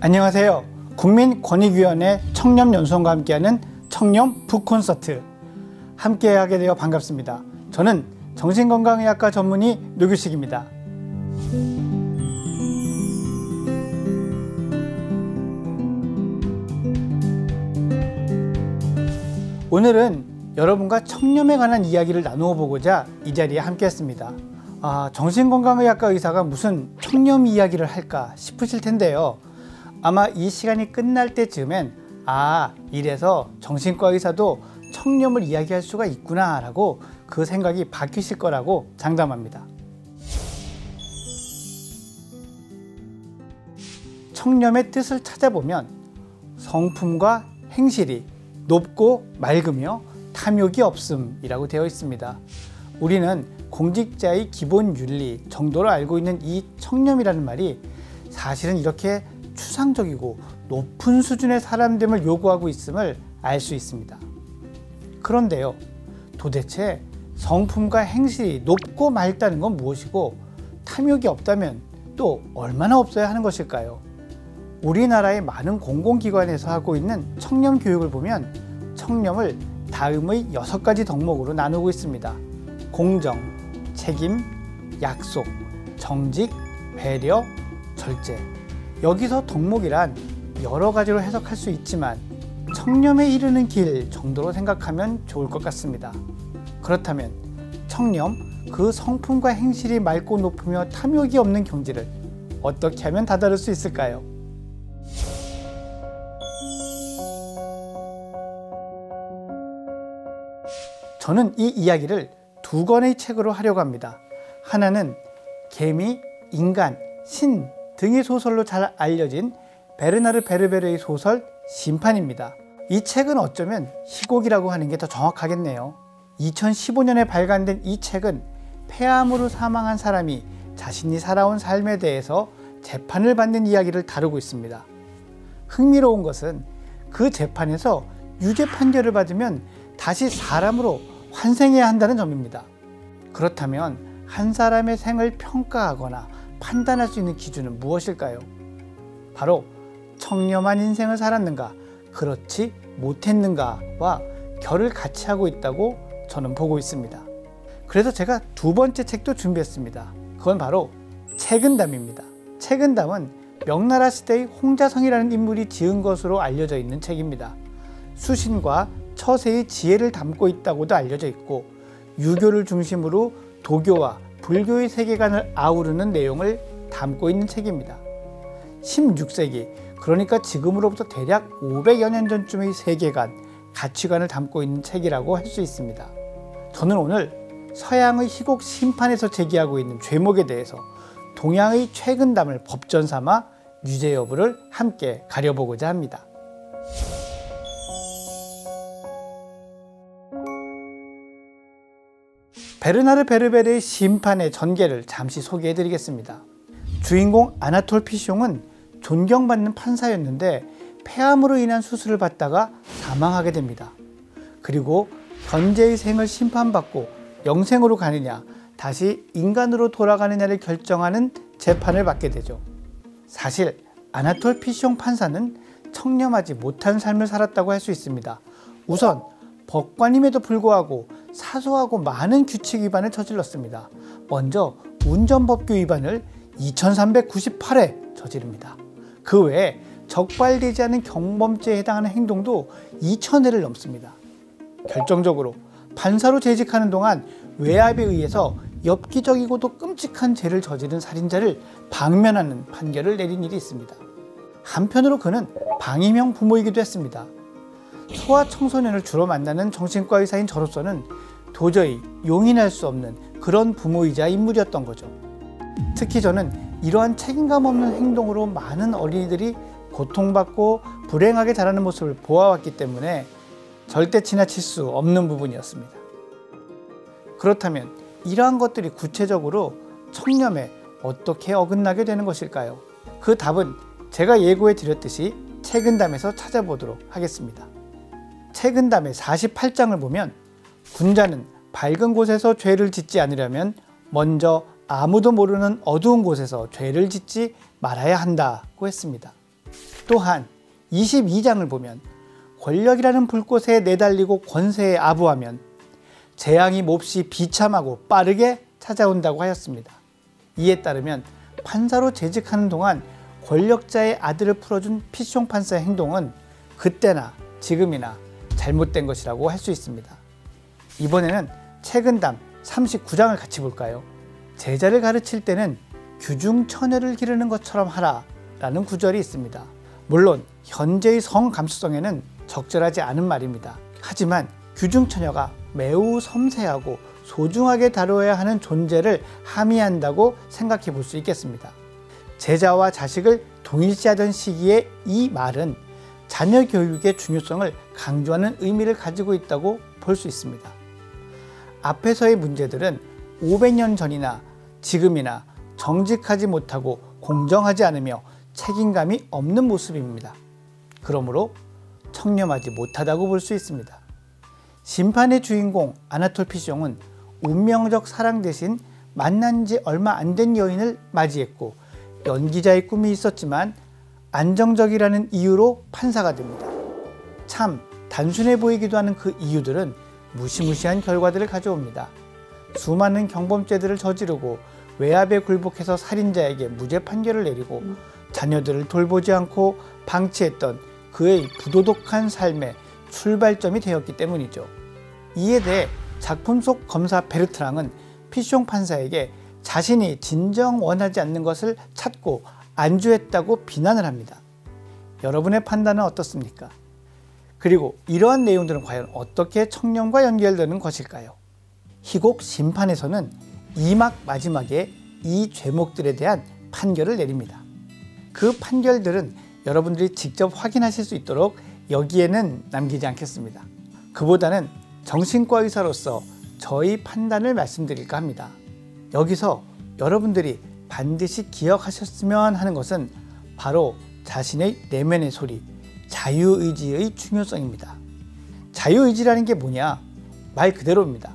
안녕하세요. 국민권익위원회 청렴연수원과 함께하는 청렴 북콘서트, 함께하게 되어 반갑습니다. 저는 정신건강의학과 전문의 노규식입니다. 오늘은 여러분과 청렴에 관한 이야기를 나누어 보고자 이 자리에 함께했습니다. 정신건강의학과 의사가 무슨 청렴 이야기를 할까 싶으실 텐데요. 아마 이 시간이 끝날 때쯤엔 이래서 정신과 의사도 청렴을 이야기할 수가 있구나 라고 그 생각이 바뀌실 거라고 장담합니다. 청렴의 뜻을 찾아보면 성품과 행실이 높고 맑으며 탐욕이 없음이라고 되어 있습니다. 우리는 공직자의 기본 윤리 정도로 알고 있는 이 청렴이라는 말이 사실은 이렇게 추상적이고 높은 수준의 사람됨을 요구하고 있음을 알 수 있습니다. 그런데요, 도대체 성품과 행실이 높고 맑다는 건 무엇이고 탐욕이 없다면 또 얼마나 없어야 하는 것일까요? 우리나라의 많은 공공기관에서 하고 있는 청렴 교육을 보면 청렴을 다음의 6가지 덕목으로 나누고 있습니다. 공정, 책임, 약속, 정직, 배려, 절제. 여기서 덕목이란 여러 가지로 해석할 수 있지만 청렴에 이르는 길 정도로 생각하면 좋을 것 같습니다. 그렇다면 청렴, 그 성품과 행실이 맑고 높으며 탐욕이 없는 경지를 어떻게 하면 다다를 수 있을까요? 저는 이 이야기를 2권의 책으로 하려고 합니다. 하나는 개미, 인간, 신 등의 소설로 잘 알려진 베르나르 베르베르의 소설 심판입니다. 이 책은 어쩌면 희곡이라고 하는 게 더 정확하겠네요. 2015년에 발간된 이 책은 폐암으로 사망한 사람이 자신이 살아온 삶에 대해서 재판을 받는 이야기를 다루고 있습니다. 흥미로운 것은 그 재판에서 유죄 판결을 받으면 다시 사람으로 환생해야 한다는 점입니다. 그렇다면 한 사람의 생을 평가하거나 판단할 수 있는 기준은 무엇일까요? 바로 청렴한 인생을 살았는가, 그렇지 못했는가와 결을 같이 하고 있다고 저는 보고 있습니다. 그래서 제가 2번째 책도 준비했습니다. 그건 바로 책은담입니다. 책은담은 명나라 시대의 홍자성이라는 인물이 지은 것으로 알려져 있는 책입니다. 수신과 처세의 지혜를 담고 있다고도 알려져 있고 유교를 중심으로 도교와 불교의 세계관을 아우르는 내용을 담고 있는 책입니다. 16세기, 그러니까 지금으로부터 대략 500여 년 전쯤의 세계관, 가치관을 담고 있는 책이라고 할 수 있습니다. 저는 오늘 서양의 희곡 심판에서 제기하고 있는 죄목에 대해서 동양의 책은담을 법전 삼아 유죄 여부를 함께 가려보고자 합니다. 베르나르 베르베르의 심판의 전개를 잠시 소개해 드리겠습니다. 주인공 아나톨 피숑은 존경받는 판사였는데 폐암으로 인한 수술을 받다가 사망하게 됩니다. 그리고 현재의 생을 심판받고 영생으로 가느냐, 다시 인간으로 돌아가느냐를 결정하는 재판을 받게 되죠. 사실 아나톨 피숑 판사는 청렴하지 못한 삶을 살았다고 할 수 있습니다. 우선 법관임에도 불구하고 사소하고 많은 규칙 위반을 저질렀습니다. 먼저 운전법규 위반을 2398회 저지릅니다. 그 외에 적발되지 않은 경범죄에 해당하는 행동도 2000회를 넘습니다. 결정적으로 판사로 재직하는 동안 외압에 의해서 엽기적이고도 끔찍한 죄를 저지른 살인자를 방면하는 판결을 내린 일이 있습니다. 한편으로 그는 방임형 부모이기도 했습니다. 소아 청소년을 주로 만나는 정신과 의사인 저로서는 도저히 용인할 수 없는 그런 부모이자 인물이었던 거죠. 특히 저는 이러한 책임감 없는 행동으로 많은 어린이들이 고통받고 불행하게 자라는 모습을 보아왔기 때문에 절대 지나칠 수 없는 부분이었습니다. 그렇다면 이러한 것들이 구체적으로 청렴에 어떻게 어긋나게 되는 것일까요? 그 답은 제가 예고해 드렸듯이 책은담에서 찾아보도록 하겠습니다. 책은담의 48장을 보면 군자는 밝은 곳에서 죄를 짓지 않으려면 먼저 아무도 모르는 어두운 곳에서 죄를 짓지 말아야 한다고 했습니다. 또한 22장을 보면 권력이라는 불꽃에 내달리고 권세에 아부하면 재앙이 몹시 비참하고 빠르게 찾아온다고 하였습니다. 이에 따르면 판사로 재직하는 동안 권력자의 아들을 풀어준 피숑 판사의 행동은 그때나 지금이나 잘못된 것이라고 할 수 있습니다. 이번에는 책은담 39장을 같이 볼까요? 제자를 가르칠 때는 규중처녀를 기르는 것처럼 하라 라는 구절이 있습니다. 물론 현재의 성 감수성에는 적절하지 않은 말입니다. 하지만 규중처녀가 매우 섬세하고 소중하게 다뤄야 하는 존재를 함의한다고 생각해 볼 수 있겠습니다. 제자와 자식을 동일시하던 시기에 이 말은 자녀 교육의 중요성을 강조하는 의미를 가지고 있다고 볼 수 있습니다. 앞에서의 문제들은 500년 전이나 지금이나 정직하지 못하고 공정하지 않으며 책임감이 없는 모습입니다. 그러므로 청렴하지 못하다고 볼 수 있습니다. 심판의 주인공 아나톨 피숑은 운명적 사랑 대신 만난 지 얼마 안 된 여인을 맞이했고 연기자의 꿈이 있었지만 안정적이라는 이유로 판사가 됩니다. 참 단순해 보이기도 하는 그 이유들은 무시무시한 결과들을 가져옵니다. 수많은 경범죄들을 저지르고 외압에 굴복해서 살인자에게 무죄 판결을 내리고 자녀들을 돌보지 않고 방치했던 그의 부도덕한 삶의 출발점이 되었기 때문이죠. 이에 대해 작품 속 검사 베르트랑은 피숑 판사에게 자신이 진정 원하지 않는 것을 찾고 안주했다고 비난을 합니다. 여러분의 판단은 어떻습니까? 그리고 이러한 내용들은 과연 어떻게 청렴과 연결되는 것일까요? 희곡 심판에서는 2막 마지막에 이 죄목들에 대한 판결을 내립니다. 그 판결들은 여러분들이 직접 확인하실 수 있도록 여기에는 남기지 않겠습니다. 그보다는 정신과 의사로서 저희 판단을 말씀드릴까 합니다. 여기서 여러분들이 반드시 기억하셨으면 하는 것은 바로 자신의 내면의 소리, 자유의지의 중요성입니다. 자유의지라는 게 뭐냐? 말 그대로입니다.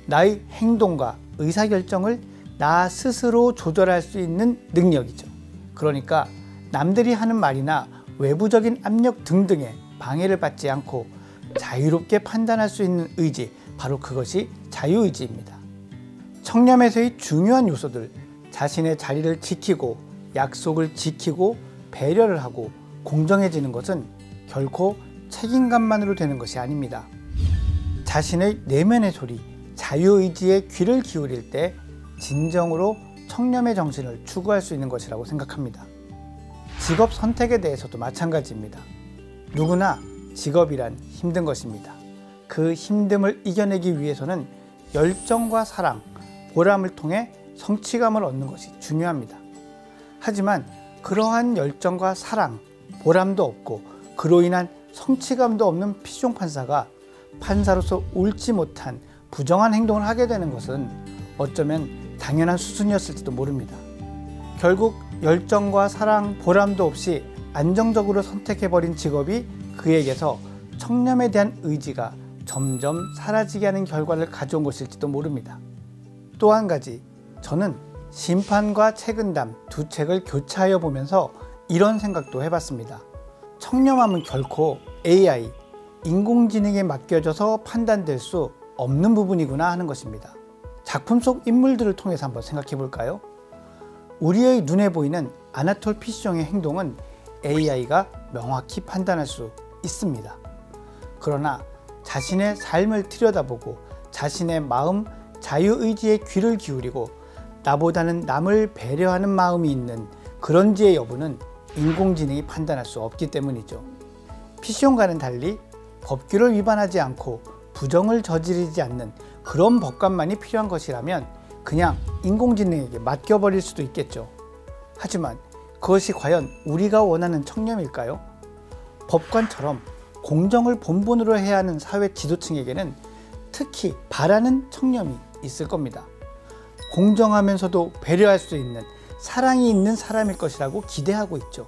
나의 행동과 의사결정을 나 스스로 조절할 수 있는 능력이죠. 그러니까 남들이 하는 말이나 외부적인 압력 등등에 방해를 받지 않고 자유롭게 판단할 수 있는 의지, 바로 그것이 자유의지입니다. 청렴에서의 중요한 요소들, 자신의 자리를 지키고 약속을 지키고 배려를 하고 공정해지는 것은 결코 책임감만으로 되는 것이 아닙니다. 자신의 내면의 소리, 자유의지에 귀를 기울일 때 진정으로 청렴의 정신을 추구할 수 있는 것이라고 생각합니다. 직업 선택에 대해서도 마찬가지입니다. 누구나 직업이란 힘든 것입니다. 그 힘듦을 이겨내기 위해서는 열정과 사랑, 보람을 통해 성취감을 얻는 것이 중요합니다. 하지만 그러한 열정과 사랑, 보람도 없고 그로 인한 성취감도 없는 피숑 판사가 판사로서 옳지 못한 부정한 행동을 하게 되는 것은 어쩌면 당연한 수순이었을지도 모릅니다. 결국 열정과 사랑, 보람도 없이 안정적으로 선택해버린 직업이 그에게서 청렴에 대한 의지가 점점 사라지게 하는 결과를 가져온 것일지도 모릅니다. 또 한 가지, 저는 심판과 책은담 두 책을 교차하여 보면서 이런 생각도 해봤습니다. 청렴함은 결코 AI, 인공지능에 맡겨져서 판단될 수 없는 부분이구나 하는 것입니다. 작품 속 인물들을 통해서 한번 생각해 볼까요? 우리의 눈에 보이는 아나톨 피숑의 행동은 AI가 명확히 판단할 수 있습니다. 그러나 자신의 삶을 들여다보고 자신의 마음, 자유의지에 귀를 기울이고 나보다는 남을 배려하는 마음이 있는 그런지의 여부는 인공지능이 판단할 수 없기 때문이죠. 피숑과는 달리 법규를 위반하지 않고 부정을 저지르지 않는 그런 법관만이 필요한 것이라면 그냥 인공지능에게 맡겨버릴 수도 있겠죠. 하지만 그것이 과연 우리가 원하는 청렴일까요? 법관처럼 공정을 본분으로 해야 하는 사회 지도층에게는 특히 바라는 청렴이 있을 겁니다. 공정하면서도 배려할 수 있는 사랑이 있는 사람일 것이라고 기대하고 있죠.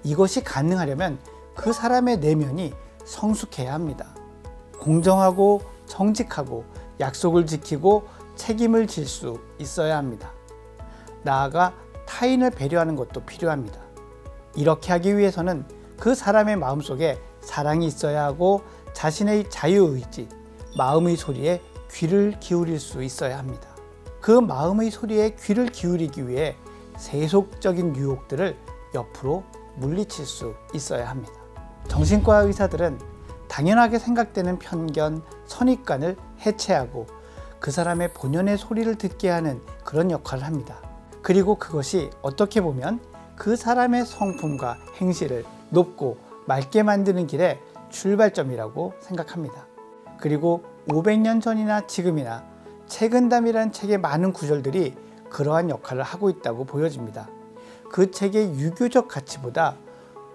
이것이 가능하려면 그 사람의 내면이 성숙해야 합니다. 공정하고 정직하고 약속을 지키고 책임을 질 수 있어야 합니다. 나아가 타인을 배려하는 것도 필요합니다. 이렇게 하기 위해서는 그 사람의 마음속에 사랑이 있어야 하고 자신의 자유의지, 마음의 소리에 귀를 기울일 수 있어야 합니다. 그 마음의 소리에 귀를 기울이기 위해 세속적인 유혹들을 옆으로 물리칠 수 있어야 합니다. 정신과 의사들은 당연하게 생각되는 편견, 선입관을 해체하고 그 사람의 본연의 소리를 듣게 하는 그런 역할을 합니다. 그리고 그것이 어떻게 보면 그 사람의 성품과 행실을 높고 맑게 만드는 길의 출발점이라고 생각합니다. 그리고 500년 전이나 지금이나 책은담이라는 책의 많은 구절들이 그러한 역할을 하고 있다고 보여집니다. 그 책의 유교적 가치보다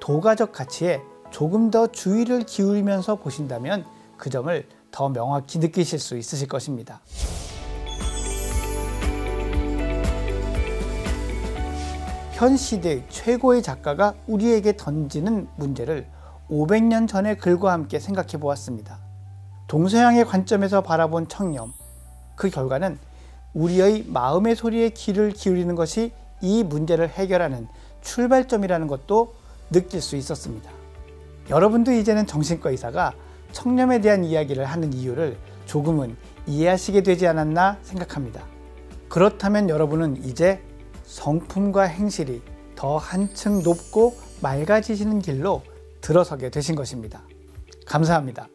도가적 가치에 조금 더 주의를 기울이면서 보신다면 그 점을 더 명확히 느끼실 수 있으실 것입니다. 현 시대의 최고의 작가가 우리에게 던지는 문제를 500년 전의 글과 함께 생각해 보았습니다. 동서양의 관점에서 바라본 청렴, 그 결과는 우리의 마음의 소리에 귀를 기울이는 것이 이 문제를 해결하는 출발점이라는 것도 느낄 수 있었습니다. 여러분도 이제는 정신과 의사가 청렴에 대한 이야기를 하는 이유를 조금은 이해하시게 되지 않았나 생각합니다. 그렇다면 여러분은 이제 성품과 행실이 더 한층 높고 맑아지시는 길로 들어서게 되신 것입니다. 감사합니다.